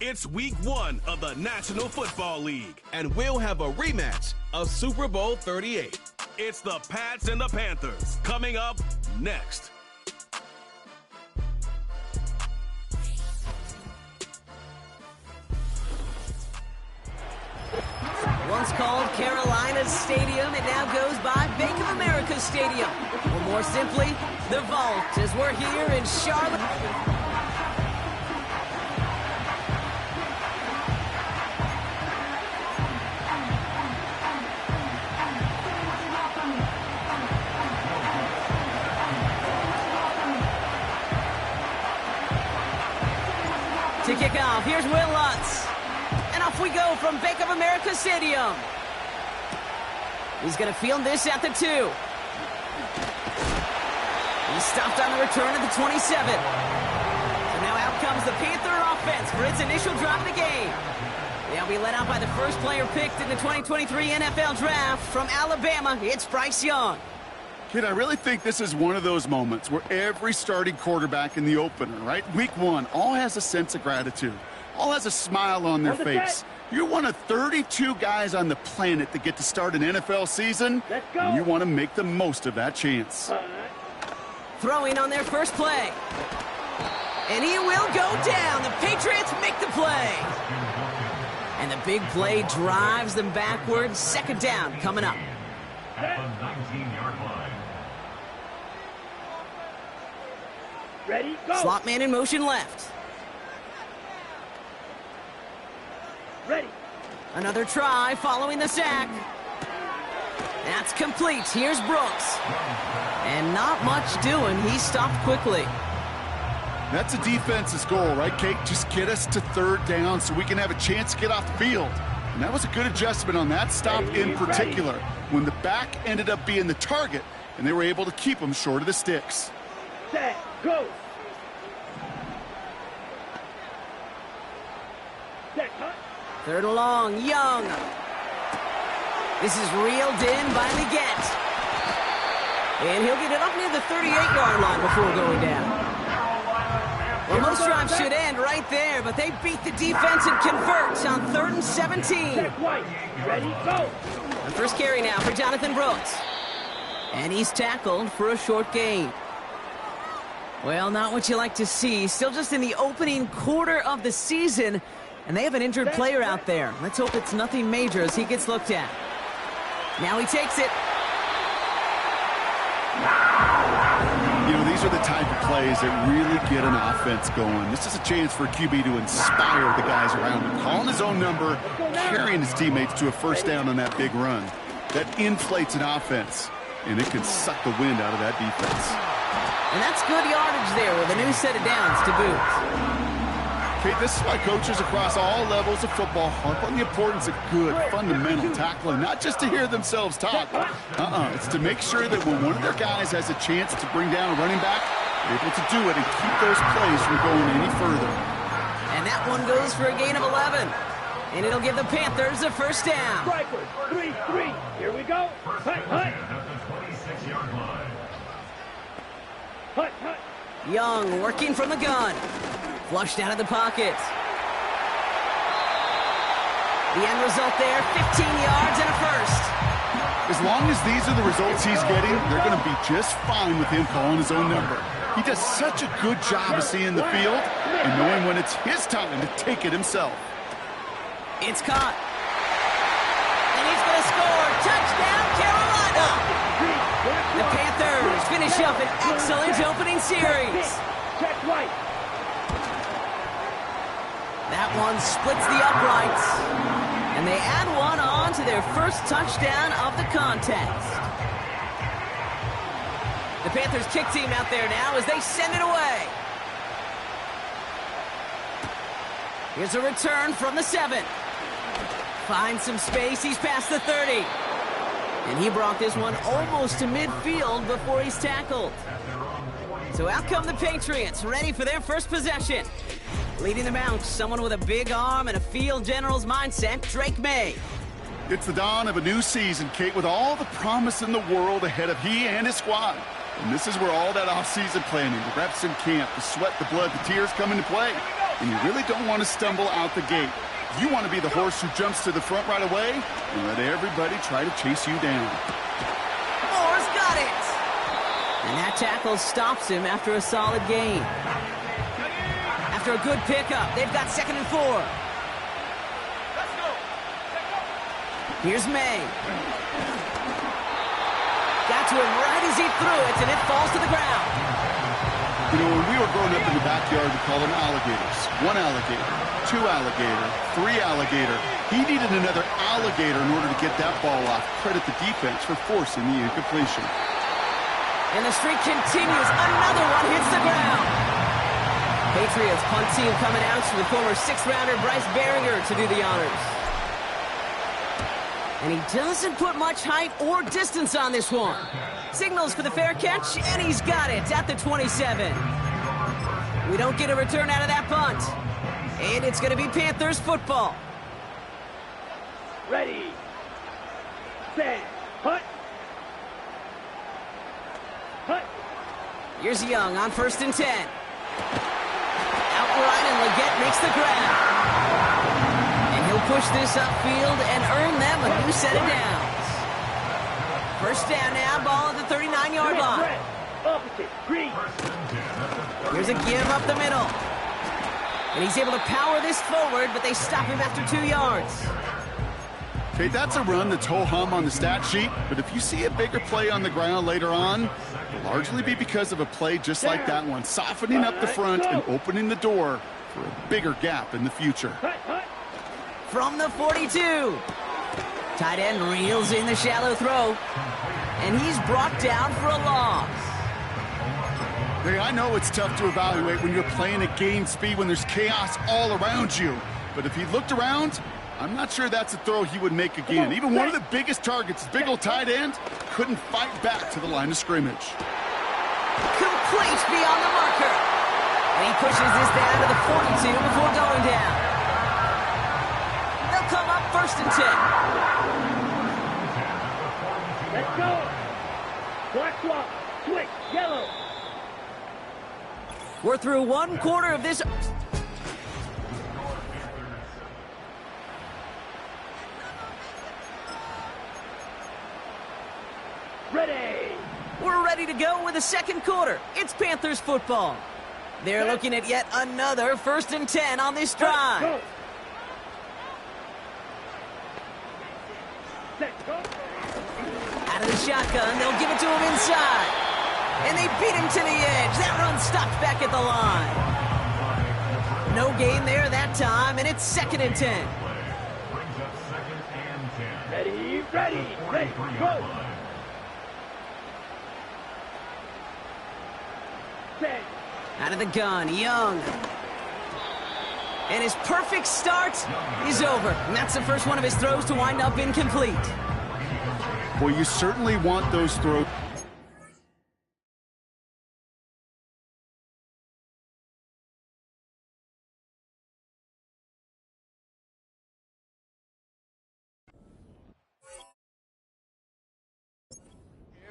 It's week 1 of the National Football League. And we'll have a rematch of Super Bowl 38. It's the Pats and the Panthers coming up next. Once called Carolina's Stadium, it now goes by Bank of America Stadium. Or more simply, the Vault, as we're here in Charlotte. To kick off, here's Will Lutz. And off we go from Bank of America Stadium. He's going to field this at the 2. He's stopped on the return at the 27. So now out comes the Panther offense for its initial drive of the game. They'll be led out by the first player picked in the 2023 NFL Draft from Alabama. It's Bryce Young. Kid, I really think this is one of those moments where every starting quarterback in the opener, right? Week 1, all has a sense of gratitude. All has a smile on their face. You're one of 32 guys on the planet that get to start an NFL season. Let's go. And you want to make the most of that chance. Throwing on their first play. And he will go down. The Patriots make the play. And the big play drives them backwards. Second down coming up. At the 19-yard line. Ready, go. Slot man in motion left. Ready. Another try following the sack. That's complete. Here's Brooks. And not much doing. He stopped quickly. That's a defense's goal, right, Kate? Just get us to third down so we can have a chance to get off the field. And that was a good adjustment on that stop in particular, when the back ended up being the target, and they were able to keep him short of the sticks. Set, go. Set, cut. Third and long, Young. This is reeled in by Leggett. And he'll get it up near the 38-yard line before going down. Well, most drives should end right there, but they beat the defense and convert on 3rd and 17. Set, white. Ready, go. The first carry now for Jonathan Brooks. And he's tackled for a short gain. Well, not what you like to see. Still just in the opening quarter of the season. And they have an injured player out there. Let's hope it's nothing major as he gets looked at. Now he takes it. You know, these are the type of plays that really get an offense going. This is a chance for a QB to inspire the guys around him. Calling his own number, carrying his teammates to a first down on that big run. That inflates an offense, and it can suck the wind out of that defense. And that's good yardage there with a new set of downs to boot. Okay, this is why coaches across all levels of football harp on the importance of good, fundamental tackling, not just to hear themselves talk. It's to make sure that when one of their guys has a chance to bring down a running back, they're able to do it and keep those plays from going any further. And that one goes for a gain of 11. And it'll give the Panthers a first down. Strikers, 3-3. Here we go. Hut, hut. Hut, hut. Young working from the gun. Flushed out of the pocket. The end result there, 15 yards and a first. As long as these are the results he's getting, they're going to be just fine with him calling his own number. He does such a good job of seeing the field and knowing when it's his time to take it himself. It's caught. And he's going to score. Touchdown, Carolina! The Panthers finish up an excellent opening series. Check right. That one splits the uprights. And they add one on to their first touchdown of the contest. The Panthers kick team out there now as they send it away. Here's a return from the 7. Finds some space. He's past the 30. And he brought this one almost to midfield before he's tackled. So out come the Patriots, ready for their first possession. Leading them out, someone with a big arm and a field general's mindset, Drake May. It's the dawn of a new season, Kate, with all the promise in the world ahead of he and his squad. And this is where all that off-season planning, the reps in camp, the sweat, the blood, the tears come into play. and you really don't want to stumble out the gate. You want to be the horse who jumps to the front right away and let everybody try to chase you down. Moore's got it! And that tackle stops him after a solid gain. After a good pickup, they've got 2nd and 4. Here's May. Got to him right as he threw it, and it falls to the ground. You know, when we were growing up in the backyard, we called them alligators. 1 alligator, 2 alligator, 3 alligator. He needed another alligator in order to get that ball off. Credit the defense for forcing the incompletion. And the streak continues. Another one hits the ground. Patriots punt team coming out with former 6th-rounder Bryce Berringer to do the honors. And he doesn't put much height or distance on this one. Signals for the fair catch, and he's got it at the 27. We don't get a return out of that punt. And it's going to be Panthers football. Ready. Set. Hut. Hut. Here's Young on 1st and 10. Outright, and Leggett makes the grab. And he'll push this upfield and earn them a new set of downs. First down now, ball at the 39-yard line. Opposite. Green. Here's a give up the middle. And he's able to power this forward, but they stop him after 2 yards. Okay, that's a run that's ho-hum on the stat sheet, but if you see a bigger play on the ground later on, it'll largely be because of a play just like that one, softening up the front and opening the door for a bigger gap in the future. From the 42. Tight end reels in the shallow throw. And he's brought down for a loss. Hey, I know it's tough to evaluate when you're playing at game speed when there's chaos all around you. But if he looked around, I'm not sure that's a throw he would make again. Even one of the biggest targets, big old tight end, couldn't fight back to the line of scrimmage. Complete beyond the marker. And he pushes this down to the 42 before going down. They'll come up 1st and 10. Let's go. Black swap. Switch. Yellow. We're through 1 quarter of this. Ready. We're ready to go with the 2nd quarter. It's Panthers football. They're looking at yet another 1st and 10 on this drive. Go. Set. Go. Out of the shotgun, they'll give it to him inside. And they beat him to the edge. That run stopped back at the line. No gain there that time, and it's 2nd and 10. Ready. Ready. Ready. Go. Set. Out of the gun, Young. And his perfect start is over. And that's the first one of his throws to wind up incomplete. Well, you certainly want those throws.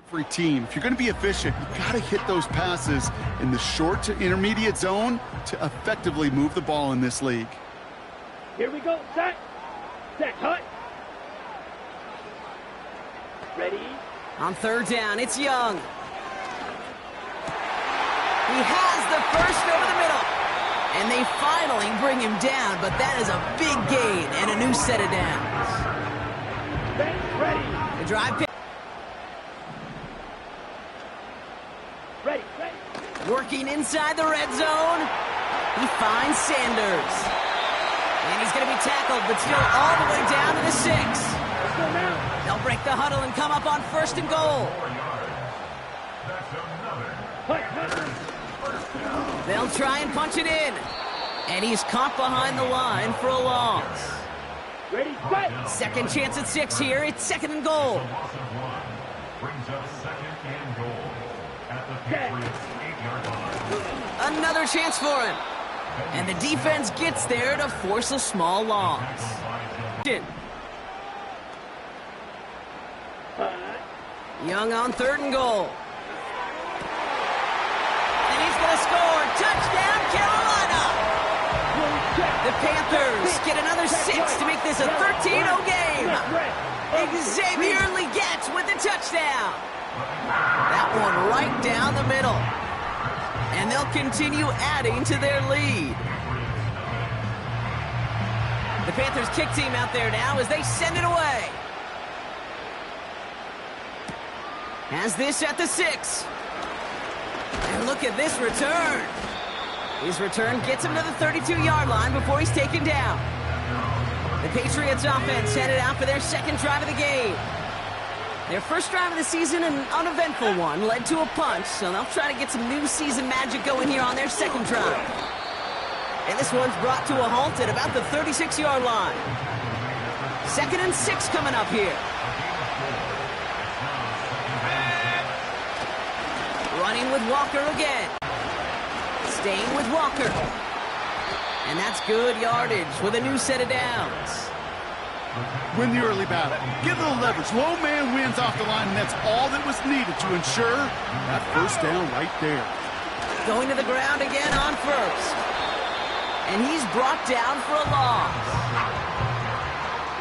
Every team, if you're going to be efficient, you got to hit those passes in the short to intermediate zone to effectively move the ball in this league. Here we go. Set. Set. Hut. Ready. On 3rd down, it's Young. He has the first over the middle. And they finally bring him down, but that is a big gain and a new set of downs. Set. Ready. The drive pick. Ready. Ready. Working inside the red zone. He finds Sanders. And he's going to be tackled, but still all the way down to the 6. Let's go now. They'll break the huddle and come up on 1st and goal. Hut. Hut. They'll try and punch it in. And he's caught behind the line for a loss. Ready. Set. 2nd chance at 6 here. It's 2nd and goal. Set. Another chance for him. And the defense gets there to force a small loss. Young on 3rd and goal. And he's going to score. Touchdown, Carolina. this a 13-0 game. Xavier Leggett with the touchdown. That one right down the middle. And they'll continue adding to their lead. The Panthers kick team out there now as they send it away. Has this at the 6. And look at this return. His return gets him to the 32-yard line before he's taken down. The Patriots offense headed out for their second drive of the game. Their first drive of the season, an uneventful one, led to a punt, so they'll try to get some new season magic going here on their second drive. And this one's brought to a halt at about the 36-yard line. 2nd and 6 coming up here. Running with Walker again. Staying with Walker. And that's good yardage with a new set of downs. Win the early battle. Get a little leverage. Low man wins off the line, and that's all that was needed to ensure that first down right there. Going to the ground again on first. And he's brought down for a loss.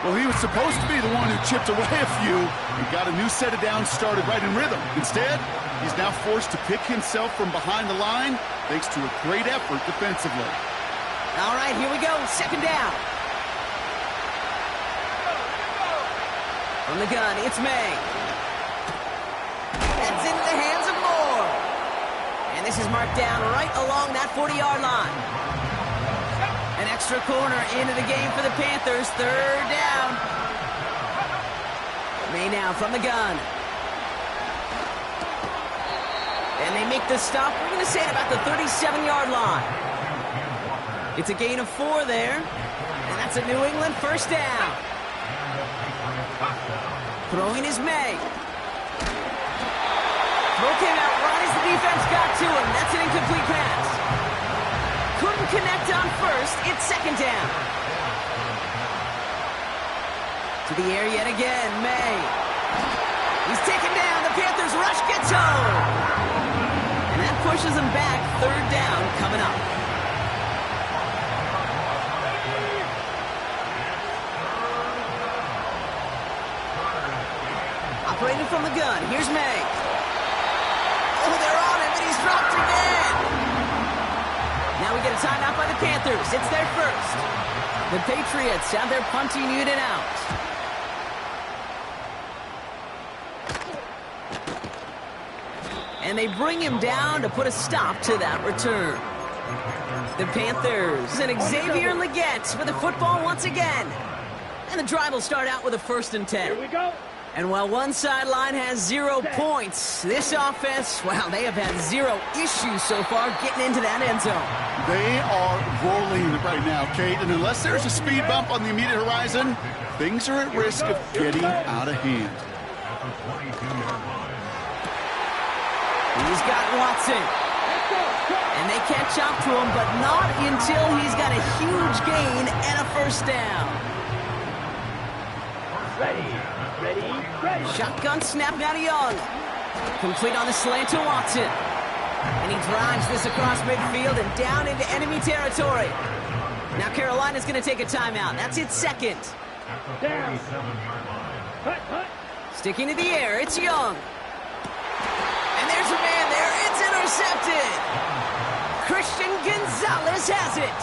Well, he was supposed to be the one who chipped away a few and got a new set of downs started right in rhythm. Instead, he's now forced to pick himself from behind the line thanks to a great effort defensively. All right, here we go. Second down. From the gun, it's May. That's into the hands of Moore. And this is marked down right along that 40-yard line. An extra corner into the game for the Panthers. Third down. May now from the gun. And they make the stop. We're going to say at about the 37-yard line. It's a gain of 4 there. And that's a New England first down. Throwing is May. Throw came out right as the defense got to him. That's an incomplete pass. Couldn't connect on first. It's second down. To the air yet again, May. He's taken down. The Panthers rush gets home. And that pushes him back. Third down coming up. Operating from the gun. Here's May. Oh, they're on him, and he's dropped again. Now we get a timeout by the Panthers. It's their first. The Patriots have their punting unit out. And they bring him down to put a stop to that return. The Panthers and Xavier Leggett with the football once again. And the drive will start out with a 1st and 10. Here we go. And while one sideline has 0 points, this offense, well, they have had 0 issues so far getting into that end zone. They are rolling right now, Kate, and unless there's a speed bump on the immediate horizon, things are at risk of getting out of hand. He's got Watson. And they catch up to him, but not until he's got a huge gain and a first down. Ready. Shotgun snap now to Young. Complete on the slant to Watson. And he drives this across midfield and down into enemy territory. Now Carolina's going to take a timeout. That's its second. Down. Hut. Sticking to the air, it's Young. And there's a man there. It's intercepted. Christian Gonzalez has it.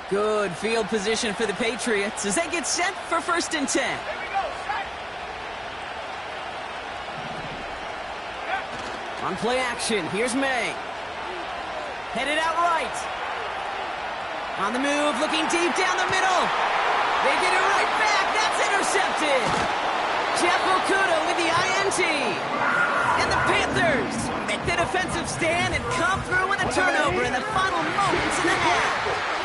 Good field position for the Patriots as they get set for 1st and 10. On play action, here's May. Headed out right. On the move, looking deep down the middle. They get it right back. That's intercepted. Jeff Okuda with the INT. And the Panthers make the defensive stand and come through with a turnover in the final moments of the half.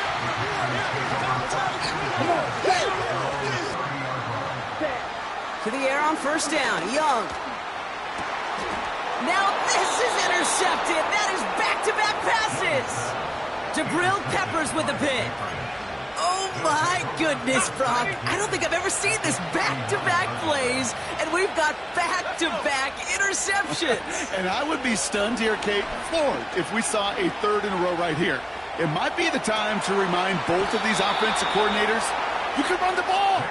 To the air on first down, Young. Now this is intercepted. That is back-to-back passes. Jabril Peppers with the pick. My goodness, Brock. I don't think I've ever seen this back-to-back plays, and we've got back-to-back interceptions. And I would be stunned here, Kate, floored, if we saw a third in a row right here. It might be the time to remind both of these offensive coordinators, you can run the ball,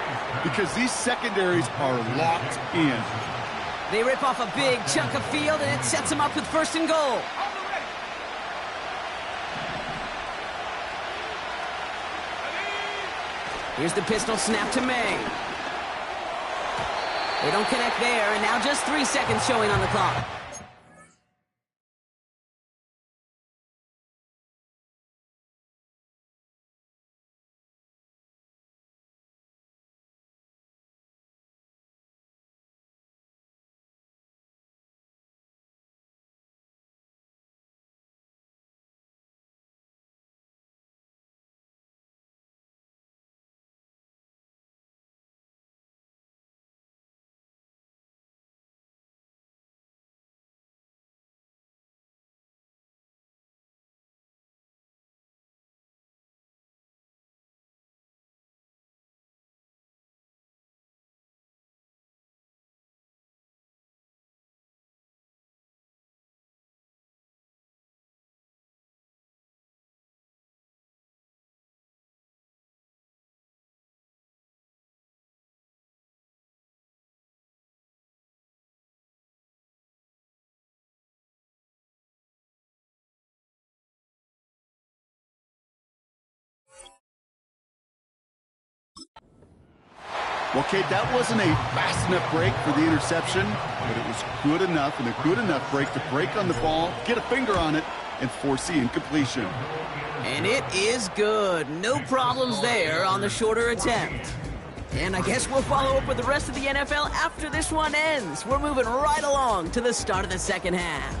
because these secondaries are locked in. They rip off a big chunk of field, and it sets them up with 1st and goal. Here's the pistol snap to May. They don't connect there, and now just 3 seconds showing on the clock. Well, Kate, that wasn't a fast enough break for the interception, but it was good enough and a good enough break to break on the ball, get a finger on it, and force the incompletion. And it is good. No problems there on the shorter attempt. And I guess we'll follow up with the rest of the NFL after this one ends. We're moving right along to the start of the second half.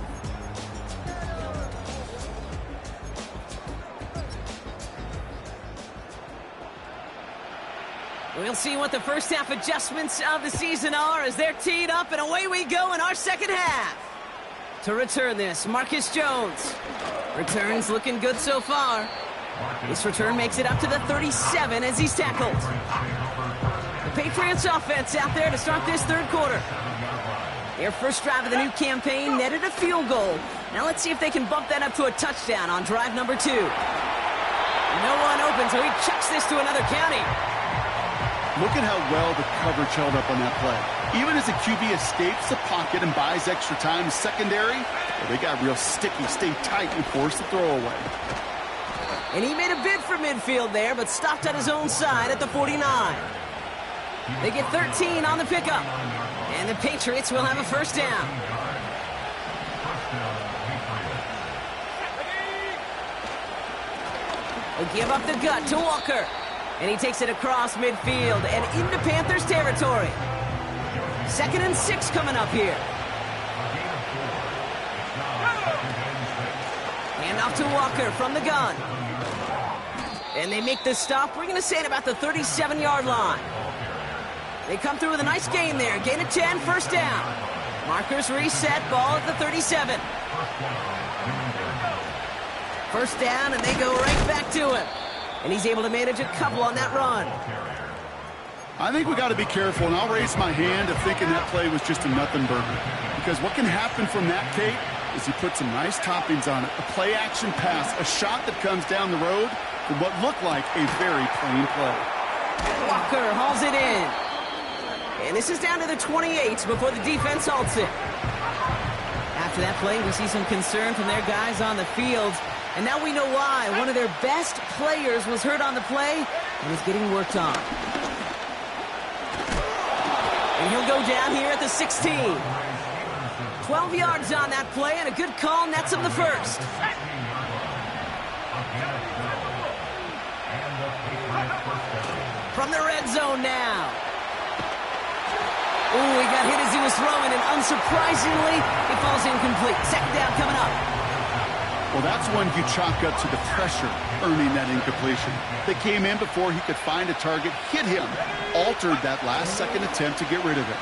We'll see what the first half adjustments of the season are as they're teed up, and away we go in our second half. To return this, Marcus Jones. Returns looking good so far. This return makes it up to the 37 as he's tackled. The Patriots offense out there to start this third quarter. Their first drive of the new campaign netted a field goal. Now let's see if they can bump that up to a touchdown on drive number 2. No one open, so he chucks this to another county. Look at how well the coverage held up on that play. Even as the QB escapes the pocket and buys extra time, secondary, well, they got real sticky, stay tight, and force the throw away. And he made a bid for midfield there, but stopped at his own side at the 49. They get 13 on the pickup. And the Patriots will have a first down. They'll give up the gut to Walker. And he takes it across midfield and into Panthers territory. 2nd and 6 coming up here. Hand off to Walker from the gun. And they make the stop. We're going to say at about the 37-yard line. They come through with a nice gain there. Gain of 10, first down. Markers reset, ball at the 37. First down, and they go right back to him. And he's able to manage a couple on that run. I think we got to be careful, and I'll raise my hand of thinking that play was just a nothing burger. Because what can happen from that, Kate, is he put some nice toppings on it. A play-action pass, a shot that comes down the road from what looked like a very plain play. Walker hauls it in. And this is down to the 28 before the defense halts it. After that play, we see some concern from their guys on the field. And now we know why. One of their best players was hurt on the play and is getting worked on. And he'll go down here at the 16. 12 yards on that play, and a good call nets him the first. From the red zone now. Ooh, he got hit as he was throwing, and unsurprisingly, it falls incomplete. Second down coming up. Well, that's one you chalk up to the pressure earning that incompletion. They came in before he could find a target, hit him, altered that last-second attempt to get rid of it.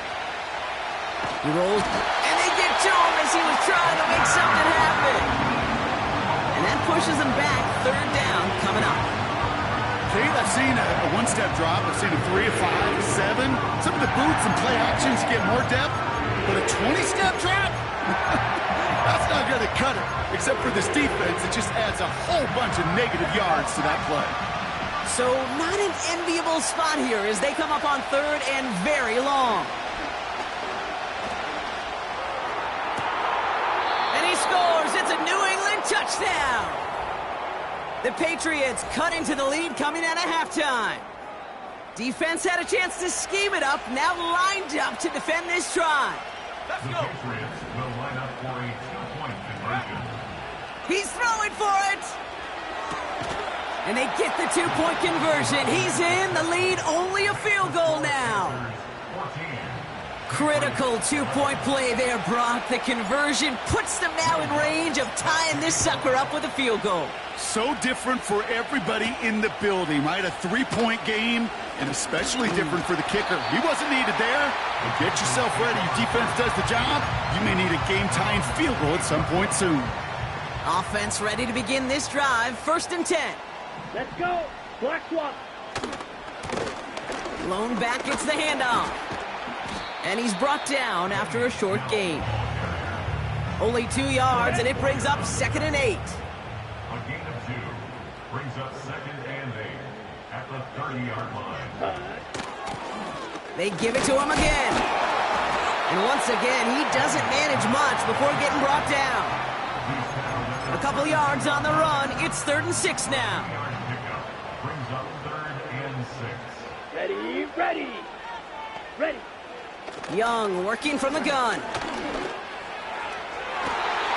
He rolls, and they get to him as he was trying to make something happen. And that pushes him back, third down coming up. Keith, I've seen a one-step drop. I've seen a 3, a 5, a 7. Some of the boots and play actions get more depth, but a 20-step drop? That's not going to cut it. Except for this defense, it just adds a whole bunch of negative yards to that play. So not an enviable spot here as they come up on 3rd and very long. And he scores. It's a New England touchdown. The Patriots cut into the lead coming out of halftime. Defense had a chance to scheme it up, now lined up to defend this drive. Let's go. Patriots will line up for a 2-point conversion. He's throwing for it. And they get the 2-point conversion. He's in the lead, only a field goal now. Critical 2-point play there, Brock. The conversion puts them now in range of tying this sucker up with a field goal. So different for everybody in the building, right? A 3-point game, and especially different for the kicker. He wasn't needed there. But get yourself ready. Your defense does the job. You may need a game-tying field goal at some point soon. Offense ready to begin this drive. 1st and 10. Let's go. Black swap. Lone back gets the handoff. And he's brought down after a short gain. Only 2 yards, and it brings up 2nd and 8. A gain of 2 brings up 2nd and 8 at the 30-yard line. They give it to him again. And once again, he doesn't manage much before getting brought down. A couple yards on the run. It's 3rd and 6 now. Brings up 3rd and 6. Ready, ready, ready. Young working from the gun.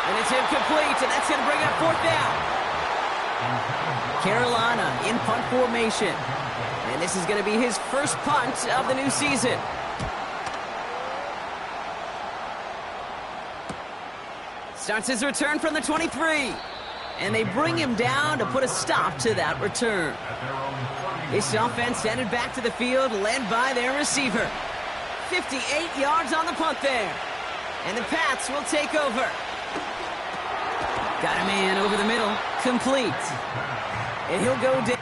And it's incomplete, and that's going to bring up 4th down. Carolina in punt formation. And this is going to be his first punt of the new season. Starts his return from the 23. And they bring him down to put a stop to that return. This offense headed back to the field, led by their receiver. 58 yards on the punt there. And the Pats will take over. Got a man over the middle. Complete. And he'll go down.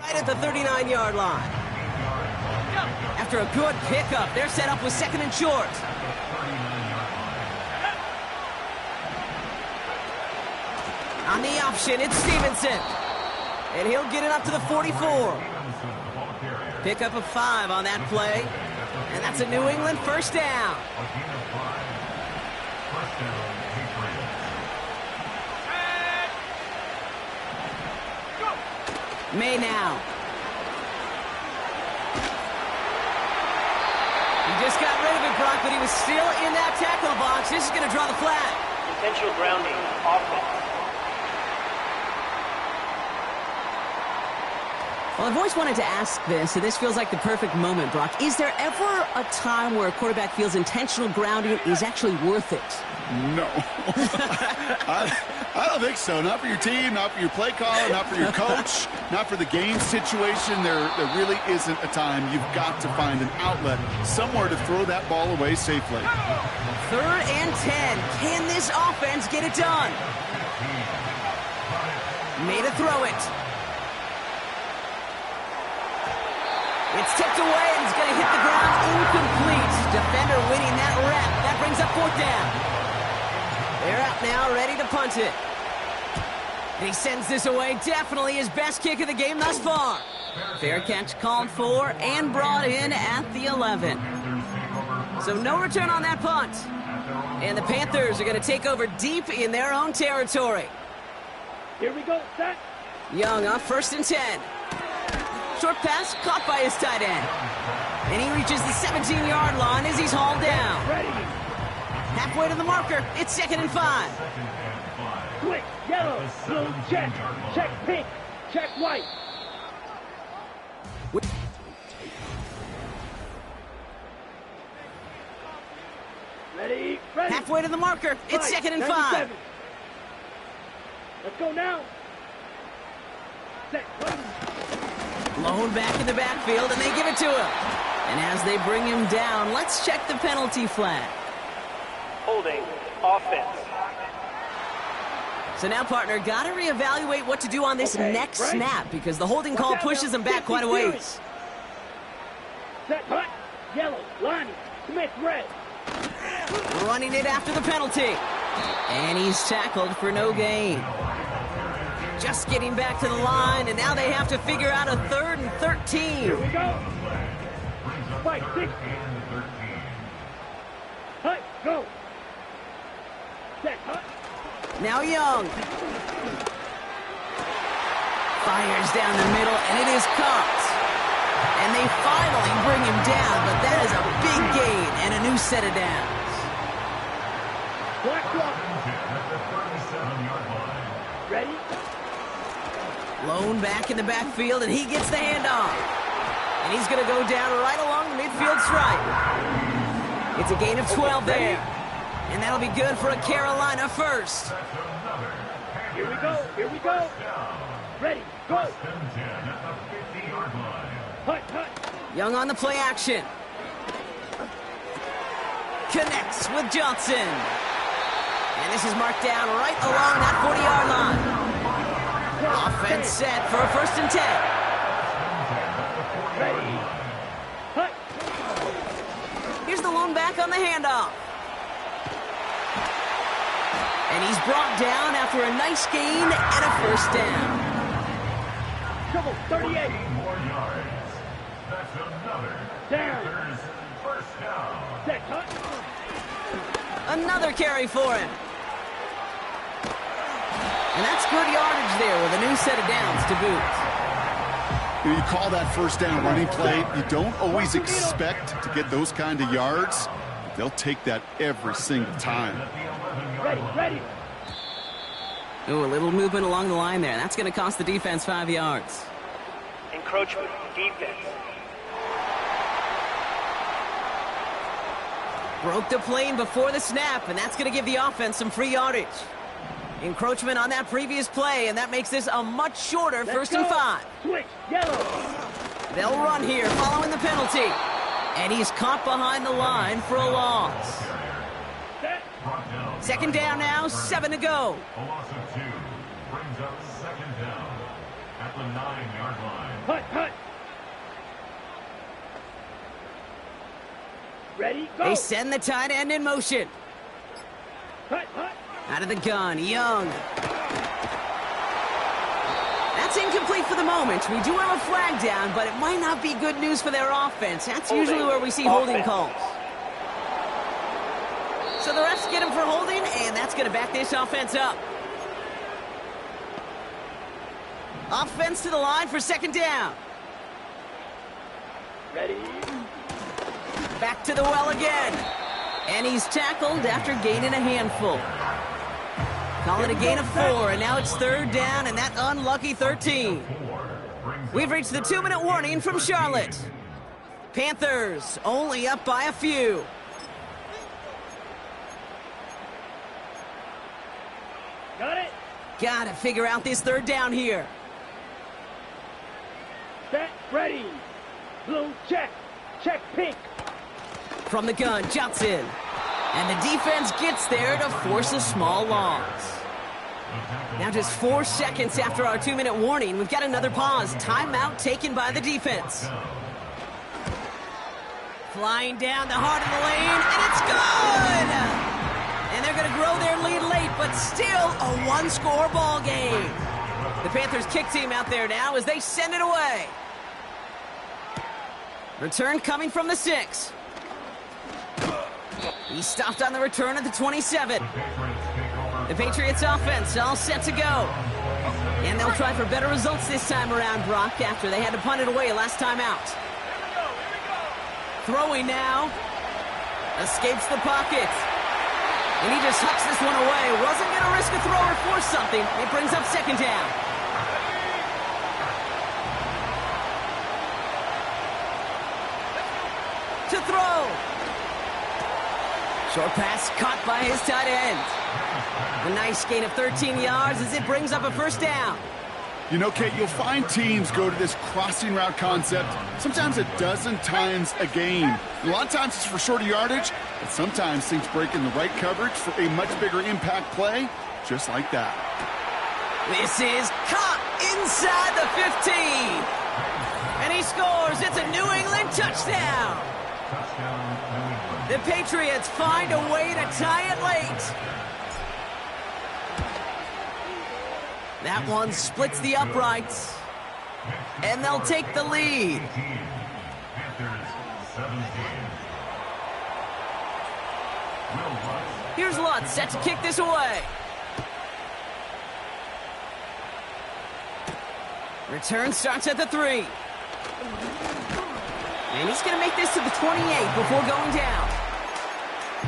Right at the 39-yard line. After a good pickup, they're set up with 2nd and short. On the option, it's Stevenson. And he'll get it up to the 44. Pickup of 5 on that play. And that's a New England 1st down. May now. He just got rid of it, Brock, but he was still in that tackle box. This is going to draw the flag. Intentional grounding. Offense. Well, I've always wanted to ask this, and this feels like the perfect moment, Brock. Is there ever a time where a quarterback feels intentional grounding is actually worth it? No. I don't think so. Not for your team, not for your play caller, not for your coach, not for the game situation. There really isn't a time. You've got to find an outlet, somewhere to throw that ball away safely. 3rd and 10. Can this offense get it done? Made a throw it. It's tipped away, and it's going to hit the ground incomplete. Defender winning that rep. That brings up 4th down. They're out now, ready to punt it. And he sends this away. Definitely his best kick of the game thus far. Fair catch called for and brought in at the 11. So no return on that punt. And the Panthers are going to take over deep in their own territory. Here we go, set. Young up 1st and 10. Short pass caught by his tight end. And he reaches the 17-yard line as he's hauled down. Ready. Halfway to the marker. It's 2nd and 5. Quick, yellow, blue, check. Check pink, check white. Halfway to the marker. It's 2nd and 5. Let's go now. Set. Blown back in the backfield, and they give it to him. And as they bring him down, let's check the penalty flag. Holding offense. So now, partner, got to reevaluate what to do on this next snap because the holding call pushes him back quite a ways. Set. Hut. Yellow. Lonnie. Smith. Red. Running it after the penalty. And he's tackled for no gain. Just getting back to the line, and now they have to figure out a 3rd and 13. Here we go. Fight. 6. Hut. Go. Set. Hut. Now Young. Fires down the middle, and it is caught. And they finally bring him down, but that is a big gain and a new set of downs. Black clock. Ready? Blown back in the backfield, and he gets the handoff. And he's going to go down right along the midfield stripe. It's a gain of 12 there. And that'll be good for a Carolina first. Here we go. Here we go. Ready. Go. Hut. Hut. Young on the play action. Connects with Johnson. And this is marked down right along that 40-yard line. Offense set for a 1st and 10. Ready. Hut. Here's the lone back on the handoff. And he's brought down after a nice gain and a 1st down. Trouble. 38. More yards. That's another. Down. First down. Set. Hut. Another carry for him. And that's good yardage there with a new set of downs to boot. You call that 1st down running play. You don't always expect to get those kind of yards. But they'll take that every single time. Ready. Ready. Ooh, a little movement along the line there. That's going to cost the defense 5 yards. Encroachment defense. Broke the plane before the snap, and that's going to give the offense some free yardage. Encroachment on that previous play, and that makes this a much shorter 1st and 5. Switch. Yellow. They'll run here following the penalty. And he's caught behind the line for a loss. Set. 2nd down now, 7 to go. A loss of 2 brings up 2nd down at the 9-yard line. Hut. Hut. Ready. Go. They send the tight end in motion. Hut. Hut. Out of the gun, Young. That's incomplete for the moment. We do have a flag down, but it might not be good news for their offense. That's usually where we see holding calls. So the refs get him for holding, and that's going to back this offense up. Offense to the line for 2nd down. Ready. Back to the well again. And he's tackled after gaining a handful. Call it a gain of 4, and now it's 3rd down, and that unlucky 13. We've reached the 2-minute warning from Charlotte. Panthers only up by a few. Got it. Got to figure out this 3rd down here. Set. Ready. Blue. Check. Check. Pink. From the gun, Johnson. And the defense gets there to force a small loss. Now just 4 seconds after our 2-minute warning, we've got another pause. Timeout taken by the defense. Flying down the heart of the lane, and it's good! And they're going to grow their lead late, but still a 1-score ball game. The Panthers kick team out there now as they send it away. Return coming from the 6. He stopped on the return at the 27. The Patriots offense all set to go. And they'll try for better results this time around, Brock, after they had to punt it away last time out. Throwing now. Escapes the pocket. And he just hucks this one away. Wasn't going to risk a throw or force something. It brings up 2nd down. To throw. Short pass caught by his tight end. A nice gain of 13 yards as it brings up a first down. You know, Kate, you'll find teams go to this crossing route concept sometimes a dozen times a game. A lot of times it's for shorter yardage, but sometimes things break in the right coverage for a much bigger impact play, just like that. This is caught inside the 15. And he scores. It's a New England touchdown. The Patriots find a way to tie it late. That one splits the uprights. And they'll take the lead. Here's Lutz set to kick this away. Return starts at the 3. And he's going to make this to the 28 before going down.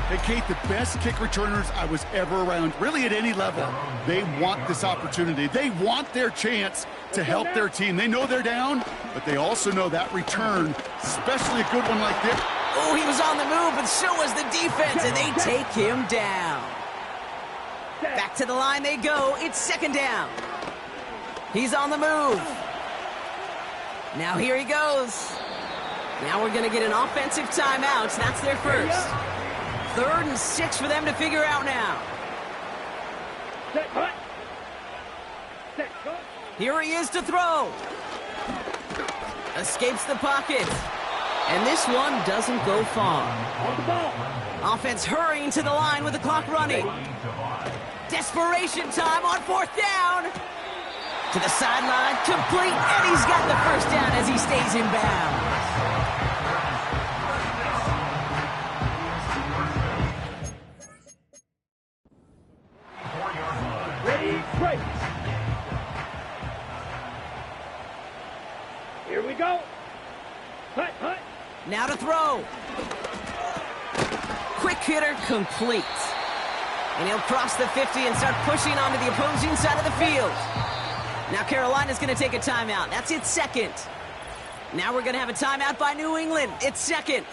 Hey, Kate, the best kick returners I was ever around, really at any level, they want this opportunity. They want their chance to help their team. They know they're down, but they also know that return, especially a good one like this. Oh, he was on the move, but so was the defense, and they take him down. Back to the line they go. It's second down. He's on the move. Now here he goes. Now we're going to get an offensive timeout. That's their first. 3rd and 6 for them to figure out now. Here he is to throw. Escapes the pocket. And this one doesn't go far. Offense hurrying to the line with the clock running. Desperation time on 4th down. To the sideline, complete, and he's got the first down as he stays in bounds. Ready, break. Here we go. Hut, hut. Now to throw. Quick hitter complete. And he'll cross the 50 and start pushing onto the opposing side of the field. Now Carolina's going to take a timeout. That's its second. Now we're going to have a timeout by New England. It's second.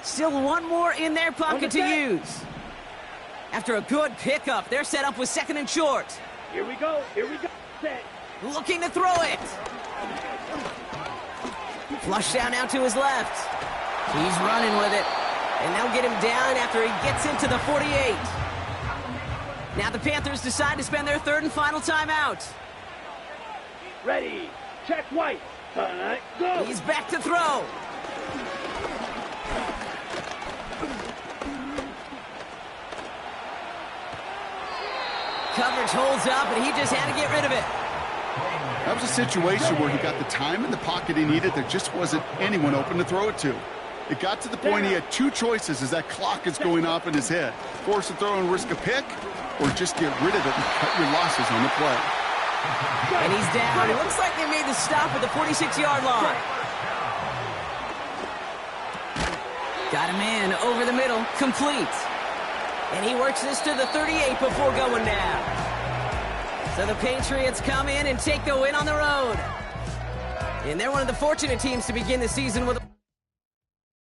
Still one more in their pocket to use. After a good pickup, they're set up with 2nd and short. Here we go. Here we go. Set. Looking to throw it. Flush down now to his left. He's running with it. And they'll get him down after he gets into the 48. Now the Panthers decide to spend their 3rd and final timeout. Ready. Check white. Go. He's back to throw. Coverage holds up, and he just had to get rid of it. That was a situation where he got the time in the pocket he needed. There just wasn't anyone open to throw it to. It got to the point he had 2 choices as that clock is going off in his head. Force a throw and risk a pick, or just get rid of it and cut your losses on the play. And he's down. It looks like they made the stop at the 46-yard line. Got him in over the middle, complete. And he works this to the 38 before going down. So the Patriots come in and take the win on the road. And they're one of the fortunate teams to begin the season with